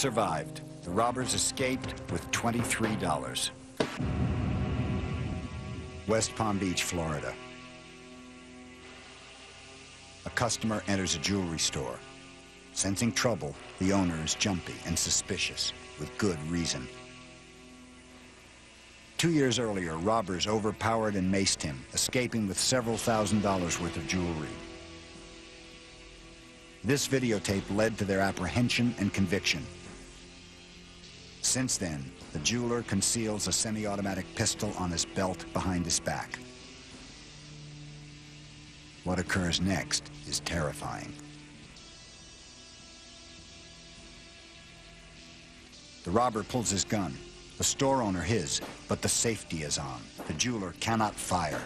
Survived. The robbers escaped with $23. West Palm Beach, Florida. A customer enters a jewelry store. Sensing trouble, the owner is jumpy and suspicious, with good reason. 2 years earlier, robbers overpowered and maced him, escaping with several $1,000s worth of jewelry. This videotape led to their apprehension and conviction. Since then, the jeweler conceals a semi-automatic pistol on his belt behind his back. What occurs next is terrifying. The robber pulls his gun, the store owner his, but the safety is on. The jeweler cannot fire.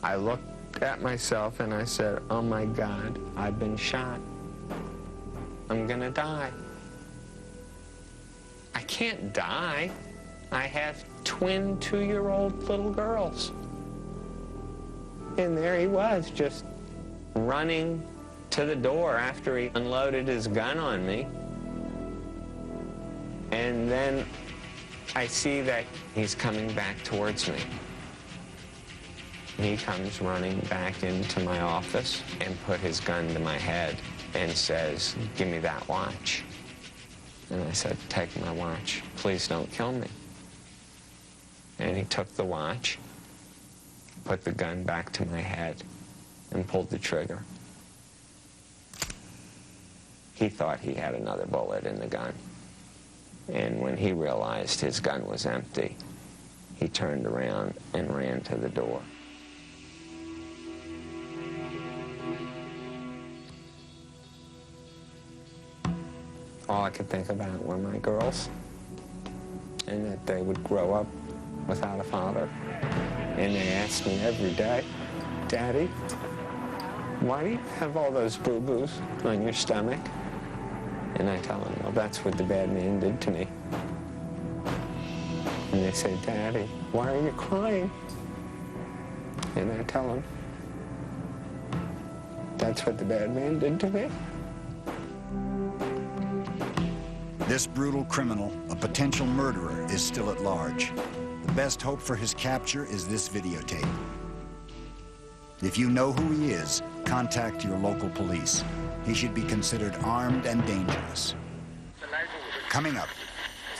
I looked at myself and I said, oh my God, I've been shot. I'm gonna die. I can't die. I have twin 2-year-old little girls. And there he was, just running to the door after he unloaded his gun on me. And then I see that he's coming back towards me. He comes running back into my office and put his gun to my head and says, give me that watch. And I said, take my watch. Please don't kill me. And he took the watch, put the gun back to my head, and pulled the trigger. He thought he had another bullet in the gun. And when he realized his gun was empty, he turned around and ran to the door. All I could think about were my girls, and that they would grow up without a father. And they asked me every day, Daddy, why do you have all those boo-boos on your stomach? And I tell them, well, that's what the bad man did to me. And they say, Daddy, why are you crying? And I tell them, that's what the bad man did to me. This brutal criminal, a potential murderer, is still at large. The best hope for his capture is this videotape. If you know who he is, contact your local police. He should be considered armed and dangerous. Coming up,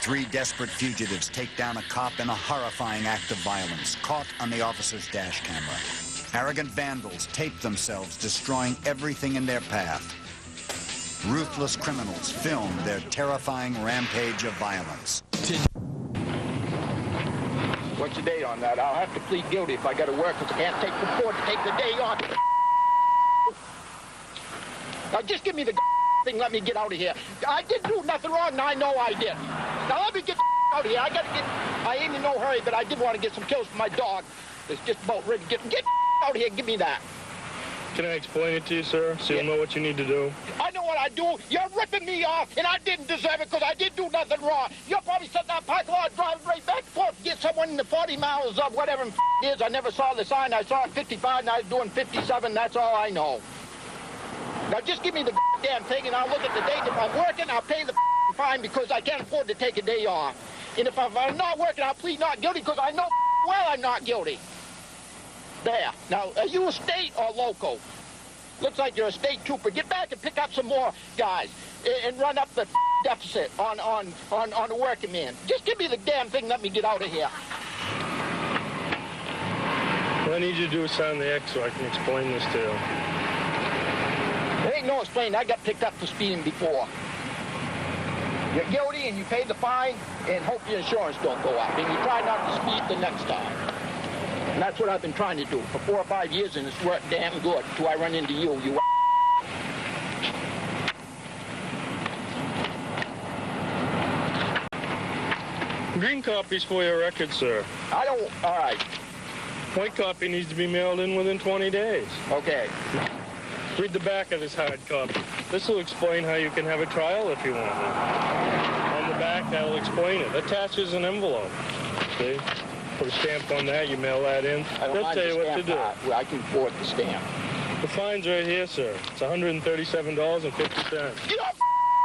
3 desperate fugitives take down a cop in a horrifying act of violence, caught on the officer's dash camera. Arrogant vandals tape themselves, destroying everything in their path. Ruthless criminals film their terrifying rampage of violence. What's the date on that? I'll have to plead guilty if I got to work, because I can't afford to take the day off. Now just give me the thing, let me get out of here. I didn't do nothing wrong, and I know I did. Now let me get out of here. I ain't in no hurry, but I did want to get some kills for my dog. It's just about ready to get out of here. Give me that. Can I explain it to you, sir, so you'll know what you need to do? I know what I do. You're ripping me off, and I didn't deserve it because I didn't do nothing wrong. You're probably sitting in that parking lot driving right back and forth to get someone in the 40 miles of whatever it is. I never saw the sign. I saw it 55, and I was doing 57. That's all I know. Now just give me the damn thing, and I'll look at the date. If I'm working, I'll pay the fine because I can't afford to take a day off. And if I'm not working, I'll plead not guilty because I know well I'm not guilty. There. Now, are you a state or local? Looks like you're a state trooper. Get back and pick up some more guys and run up the deficit on the working man. Just give me the damn thing. Let me get out of here. What I need you to do is sign the X so I can explain this to you. There ain't no explaining. I got picked up for speeding before. You're guilty and you pay the fine and hope your insurance don't go up. And you try not to speed the next time. And that's what I've been trying to do for 4 or 5 years, and it's worked damn good till I run into you. Green copy's for your record, sir. I don't... All right. White copy needs to be mailed in within 20 days. Okay. Read the back of this hard copy. This will explain how you can have a trial if you want to. On the back, that'll explain it. Attaches an envelope. See? Put a stamp on that, you mail that in. They'll tell you what to do. I can afford the stamp. The fine's right here, sir. It's $137.50. You're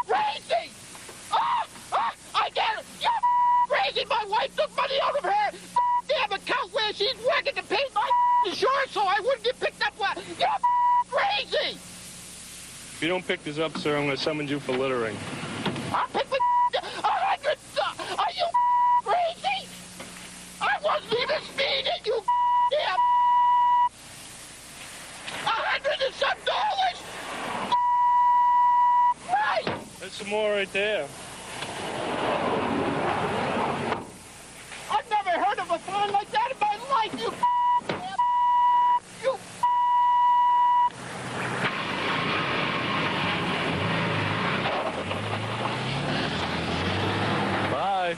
crazy! I get it! You're crazy! My wife took money out of her damn account where she's working to pay my insurance so I wouldn't get picked up. You're crazy! If you don't pick this up, sir, I'm going to summon you for littering. I'll pick the 100. Are you crazy? I wasn't even speeding, you damn. $100 and some dollars. Right. There's some more right there. I've never heard of a fine like that in my life, you damn. You. Bye.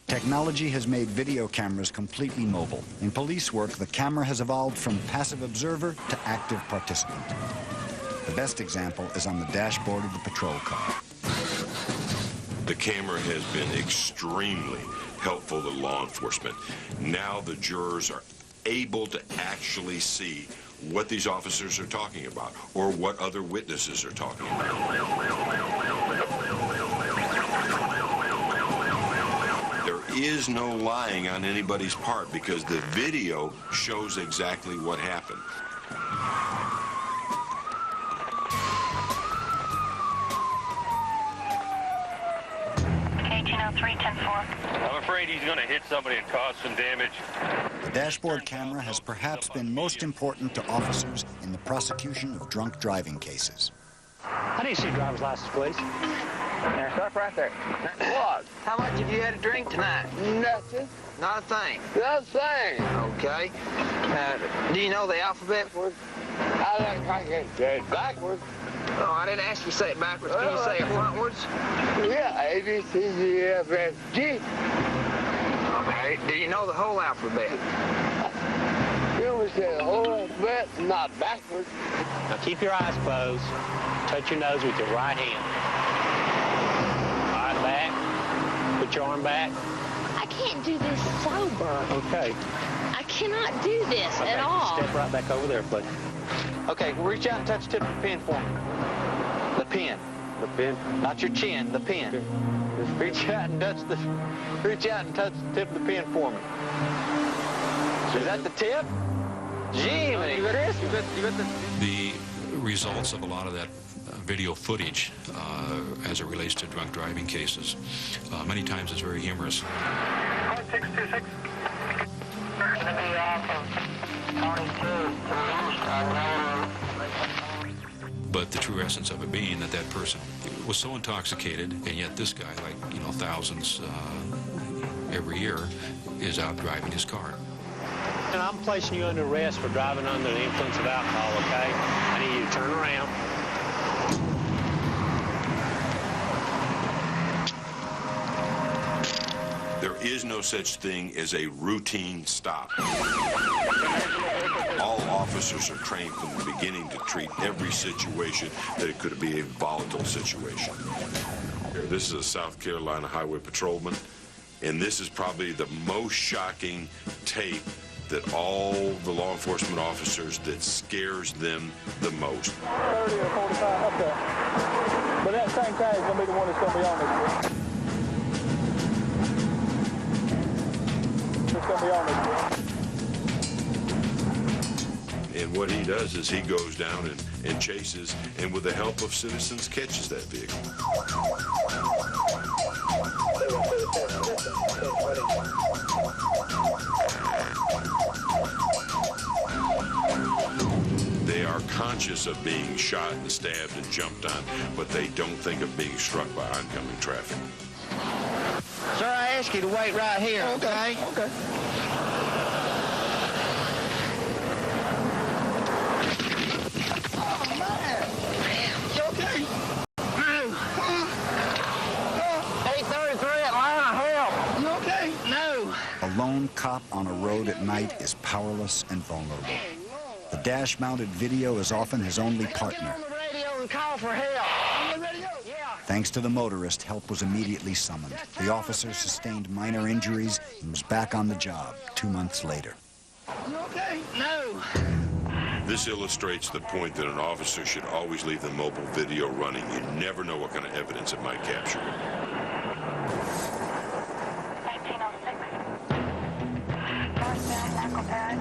Technology has made video cameras completely mobile. In police work, the camera has evolved from passive observer to active participant. The best example is on the dashboard of the patrol car. The camera has been extremely helpful to law enforcement. Now the jurors are able to actually see what these officers are talking about or what other witnesses are talking about. There is no lying on anybody's part because the video shows exactly what happened. 1803-10-4. I'm afraid he's going to hit somebody and cause some damage. The dashboard camera has perhaps been most important to officers in the prosecution of drunk driving cases. I need to see your driver's license, please. Now, stop right there. What? How much have you had to drink tonight? Nothing. Not a thing. Nothing. Okay. Do you know the alphabet? I think I can say it backwards. Oh, I didn't ask you to say it backwards. Can you say it frontwards? Yeah, A, B, C, D, E, F, G. Okay. Do you know the whole alphabet? You always say the whole alphabet, not backwards. Now keep your eyes closed. Touch your nose with your right hand. All right, back. Put your arm back. I can't do this sober. Okay. I cannot do this at all. Step right back over there, please. Okay, reach out and touch the tip of the pen for me. The pen. The pen? Not your chin, the pen. Okay. Reach out and touch the tip of the pen for me. Is that the tip? Jiminy Christmas. The results of a lot of that video footage as it relates to drunk driving cases, many times it's very humorous. 626. But the true essence of it being that that person was so intoxicated, and yet this guy, like, you know, thousands every year, is out driving his car. And I'm placing you under arrest for driving under the influence of alcohol, okay? I need you to turn around. There is no such thing as a routine stop. All officers are trained from the beginning to treat every situation that it could be a volatile situation. This is a South Carolina highway patrolman, and this is probably the most shocking tape that all the law enforcement officers that scares them the most. 30 or 45 up there. But that same car is going to be the one that's going to be on this. It's going to be on this. And what he does is he goes down and chases, and with the help of citizens, catches that vehicle. They are conscious of being shot and stabbed and jumped on, but they don't think of being struck by oncoming traffic. Sir, I ask you to wait right here, okay? Okay. lone cop on a road at night is powerless and vulnerable. The dash-mounted video is often his only partner. Thanks to the motorist, help was immediately summoned. The officer sustained minor injuries and was back on the job 2 months later. You okay? No. This illustrates the point that an officer should always leave the mobile video running. You never know what kind of evidence it might capture. 1806. Northbound Michael Pad.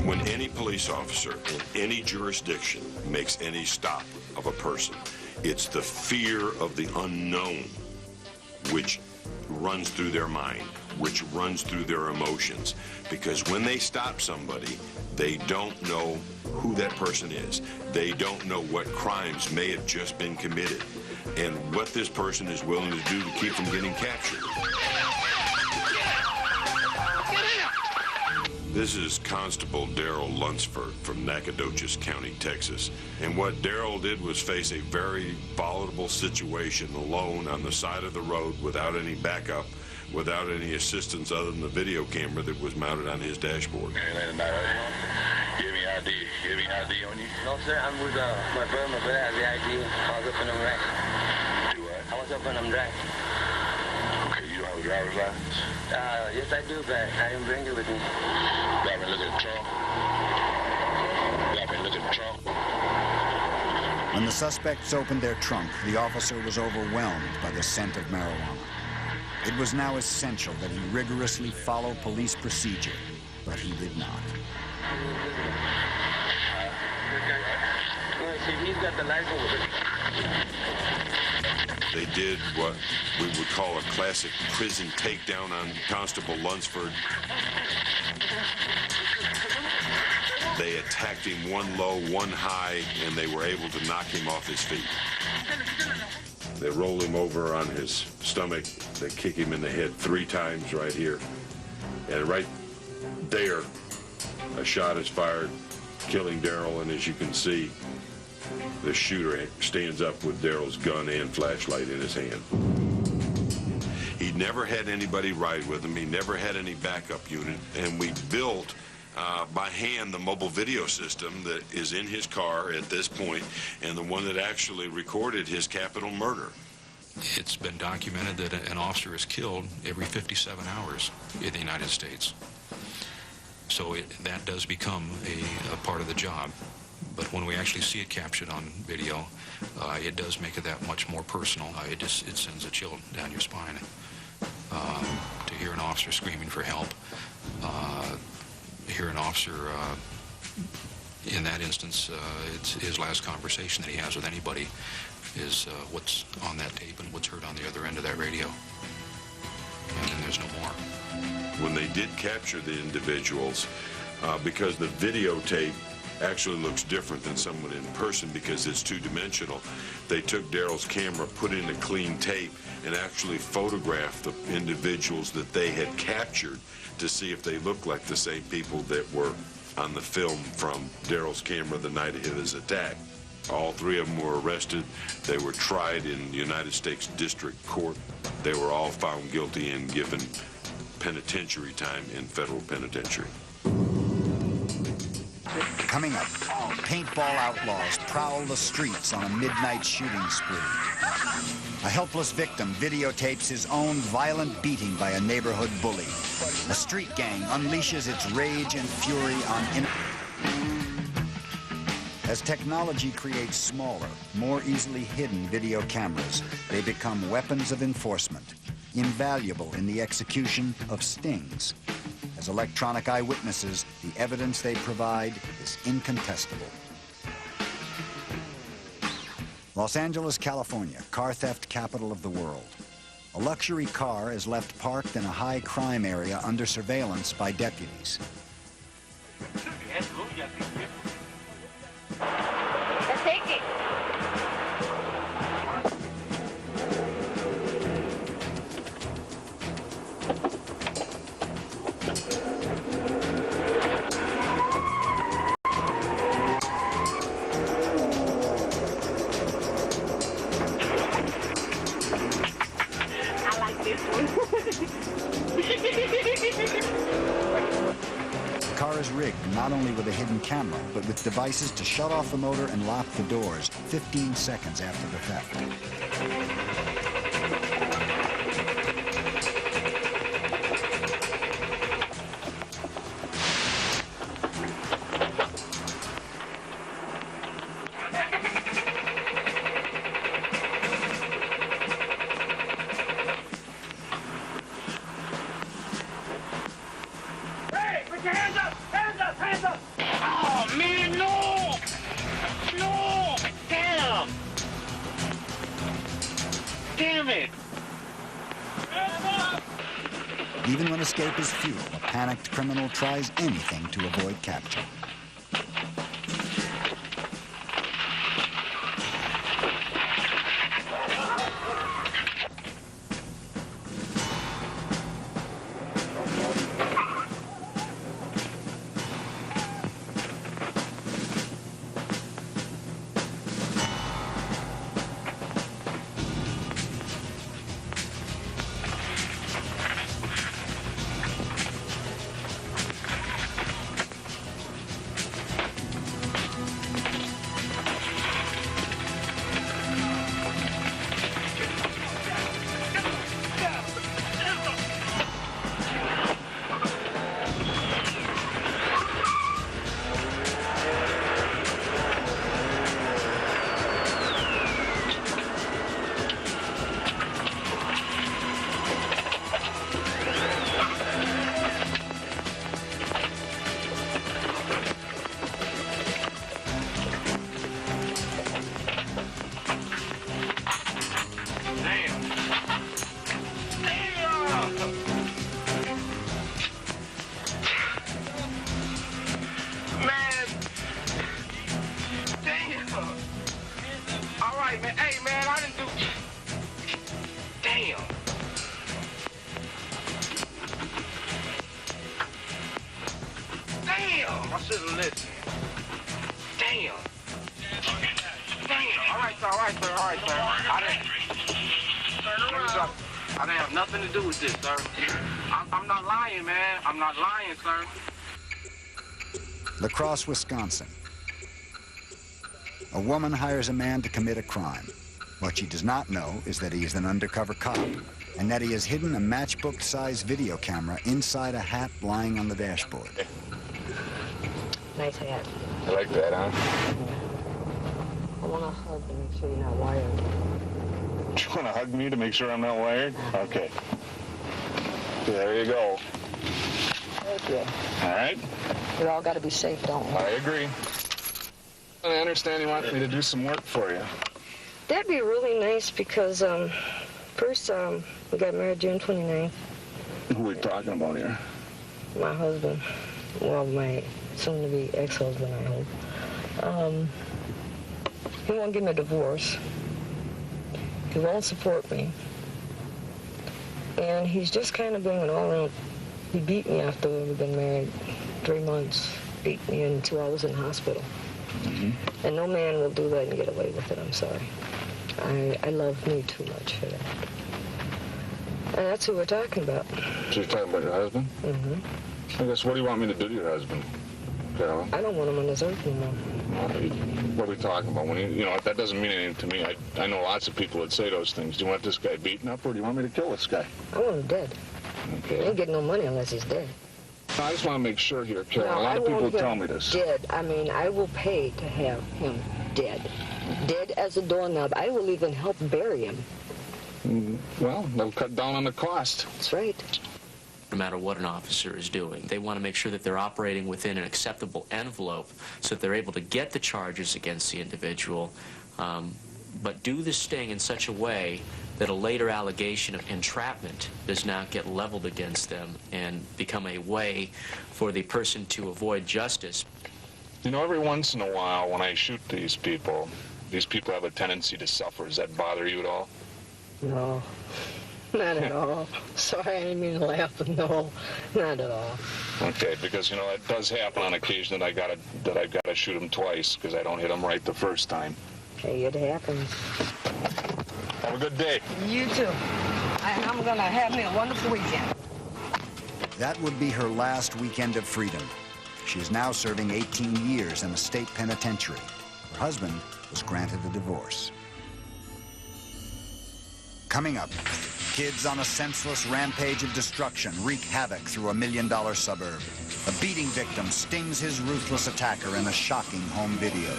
When any police officer in any jurisdiction makes any stop of a person, it's the fear of the unknown which runs through their mind, which runs through their emotions. Because when they stop somebody, they don't know who that person is. They don't know what crimes may have just been committed and what this person is willing to do to keep from getting captured. This is Constable Darrell Lunsford from Nacogdoches County, Texas. And what Darrell did was face a very volatile situation alone on the side of the road without any backup, without any assistance other than the video camera that was mounted on his dashboard. Give me ID. Give me ID on you? No, sir. I'm with my brother. My brother has the ID. I was up in them racks. Do what? I was up in them racks. Okay, you don't have a driver's license? Yes, I do, but I didn't bring it with me. Let me look at the trunk. Let me look at the trunk. When the suspects opened their trunk, the officer was overwhelmed by the scent of marijuana. It was now essential that he rigorously follow police procedure, but he did not. See, he's got the license. They did what we would call a classic prison takedown on Constable Lunsford. They attacked him one low, one high, and they were able to knock him off his feet. They roll him over on his stomach. They kick him in the head 3 times right here. And right there, a shot is fired, killing Darrell, and as you can see, the shooter stands up with Darrell's gun and flashlight in his hand. He never had anybody ride with him. He never had any backup unit. And we built by hand the mobile video system that is in his car at this point and the one that actually recorded his capital murder. It's been documented that an officer is killed every 57 hours in the United States. So that does become a part of the job. But when we actually see it captured on video, it does make it that much more personal. It sends a chill down your spine. To hear an officer screaming for help, hear an officer, in that instance, it's his last conversation that he has with anybody is what's on that tape and what's heard on the other end of that radio. And then there's no more. When they did capture the individuals, because the videotape actually looks different than someone in person because it's 2-dimensional. They took Darrell's camera, put in a clean tape, and actually photographed the individuals that they had captured to see if they looked like the same people that were on the film from Darrell's camera the night of his attack. All 3 of them were arrested. They were tried in the United States District Court. They were all found guilty and given penitentiary time in federal penitentiary. Coming up, paintball outlaws prowl the streets on a midnight shooting spree. A helpless victim videotapes his own violent beating by a neighborhood bully. A street gang unleashes its rage and fury on As technology creates smaller, more easily hidden video cameras, they become weapons of enforcement, invaluable in the execution of stings. As electronic eyewitnesses, the evidence they provide is incontestable. Los Angeles, California, car theft capital of the world. A luxury car is left parked in a high crime area under surveillance by deputies. Take it. car is rigged not only with a hidden camera, but with devices to shut off the motor and lock the doors 15 seconds after the theft. Even when escape is futile, a panicked criminal tries anything to avoid capture. I didn't have nothing to do with this, sir. I'm not lying, man. I'm not lying, sir. La Crosse, Wisconsin. A woman hires a man to commit a crime. What she does not know is that he is an undercover cop, and that he has hidden a matchbook-sized video camera inside a hat lying on the dashboard. Nice hat. I like that, huh? I want to hug and make sure you're not wired. You want to hug me to make sure I'm not wired? Okay. There you go. Thank you. All right. We all got to be safe, don't we? I agree. I understand you want me to do some work for you. That'd be really nice because, first, we got married June 29th. Who are we talking about here? My husband. Well, my soon-to-be ex-husband, I hope. He won't give me a divorce. He won't support me. And he's just kind of being an all-around. He beat me after we've been married 3 months. Beat me until I was in the hospital. Mm-hmm. And no man will do that and get away with it, I'm sorry. I love me too much for that. And that's who we're talking about. So you're talking about your husband? Mm-hmm. I guess, what do you want me to do to your husband, Carolyn? I don't want him on this earth anymore. What are we talking about? When you know, that doesn't mean anything to me. I know lots of people that say those things. Do you want this guy beaten up, or do you want me to kill this guy? I want him dead. Okay. I ain't getting no money unless he's dead. I just want to make sure here, Carolyn. No, a lot of people tell me this. Dead. I mean, I will pay to have him dead. Dead as a doorknob. I will even help bury him. Well, they'll cut down on the cost. That's right. No matter what an officer is doing, they want to make sure that they're operating within an acceptable envelope so that they're able to get the charges against the individual, but do the sting in such a way that a later allegation of entrapment does not get leveled against them and become a way for the person to avoid justice. You know, every once in a while when I shoot these people have a tendency to suffer. Does that bother you at all? No, not at all. Sorry, I didn't mean to laugh, but no, not at all. Okay, because, you know, it does happen on occasion that I've got to shoot them twice because I don't hit them right the first time. Hey, it happens. Have a good day. You too. And I'm going to have me a wonderful weekend. That would be her last weekend of freedom. She is now serving 18 years in a state penitentiary. Her husband was granted a divorce. Coming up, kids on a senseless rampage of destruction wreak havoc through a $1 million suburb. A beating victim stings his ruthless attacker in a shocking home video.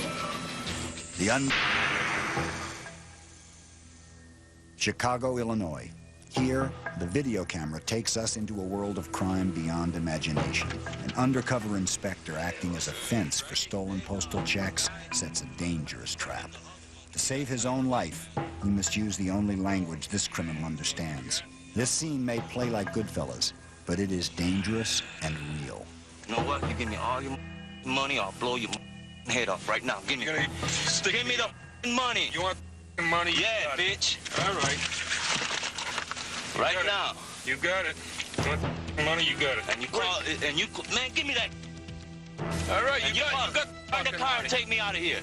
Chicago, Illinois. Here, the video camera takes us into a world of crime beyond imagination. An undercover inspector acting as a fence for stolen postal checks sets a dangerous trap. To save his own life, he must use the only language this criminal understands. This scene may play like Goodfellas, but it is dangerous and real. You know what? You give me all your money, I'll blow your head off right now. Give me the money. You want money? Yeah, bitch. All right. Right now. You got it. You want money? You got it. And you call, man, give me that. All right, and you got find the car and take me out of here.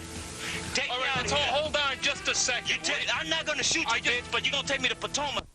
Take me out of here. Hold on just a second. I'm not gonna shoot you, bitch, but you're gonna take me to Potomac.